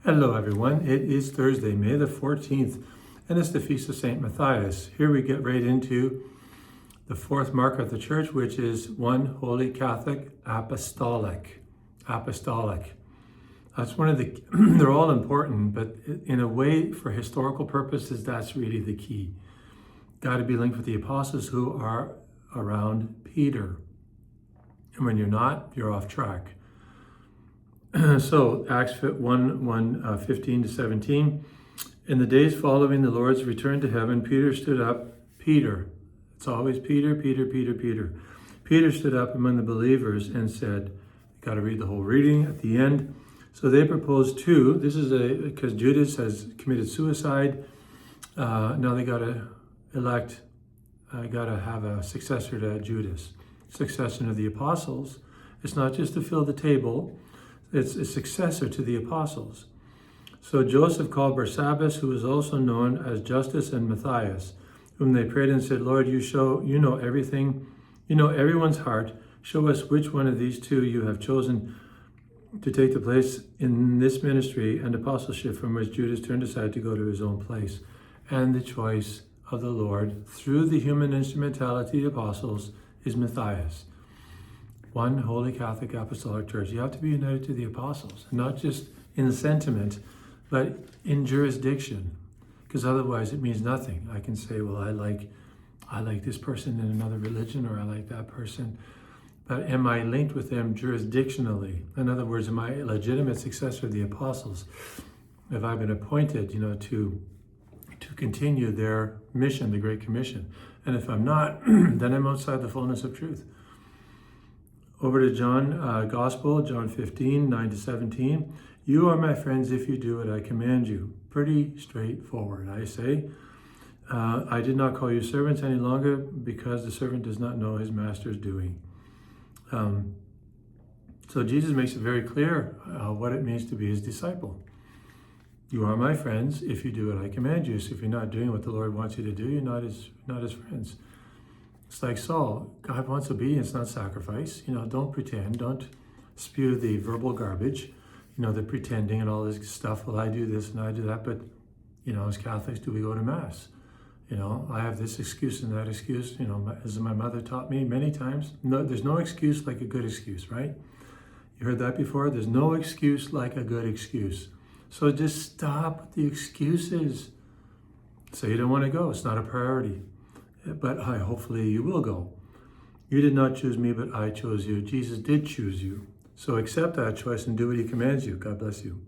Hello everyone, it is Thursday, May the 14th, and it's the Feast of St. Matthias. Here we get right into the fourth mark of the Church, which is one Holy Catholic Apostolic. Apostolic. That's one of the, they're all important, but in a way, for historical purposes, that's really the key. Got to be linked with the apostles who are around Peter. And when you're not, you're off track. So Acts 15 to 17. In the days following the Lord's return to heaven, Peter stood up. Peter, it's always Peter. Peter stood up among the believers and said, got to read the whole reading at the end. So they proposed two. This is because Judas has committed suicide. Now they got to elect, got to have a successor to Judas, succession of the apostles. It's not just to fill the table. It's a successor to the apostles. So Joseph called Barsabbas, who was also known as Justus, and Matthias, whom they prayed and said, Lord, you know everything. You know everyone's heart. Show us which one of these two you have chosen to take the place in this ministry and apostleship from which Judas turned aside to go to his own place. And the choice of the Lord through the human instrumentality of apostles is Matthias. One Holy Catholic Apostolic Church. You have to be united to the apostles, not just in sentiment, but in jurisdiction, because otherwise it means nothing. I can say, well, I like this person in another religion, or I like that person, but am I linked with them jurisdictionally? In other words, am I a legitimate successor of the apostles? Have I been appointed, to continue their mission, the Great Commission? And if I'm not, then I'm outside the fullness of truth. Over to John Gospel, John 15, 9 to 17. You are my friends if you do what I command you. Pretty straightforward, I say. I did not call you servants any longer because the servant does not know his master's doing. So Jesus makes it very clear what it means to be his disciple. You are my friends if you do what I command you. So if you're not doing what the Lord wants you to do, you're not his friends. It's like Saul. God wants obedience, not sacrifice. Don't pretend. Don't spew the verbal garbage, the pretending and all this stuff. Well, I do this and I do that. But, as Catholics, do we go to Mass? I have this excuse and that excuse, as my mother taught me many times. No, there's no excuse like a good excuse, right? You heard that before? There's no excuse like a good excuse. So just stop with the excuses. Say you don't want to go. It's not a priority. But hopefully you will go. You did not choose me, but I chose you. Jesus did choose you. So accept that choice and do what he commands you. God bless you.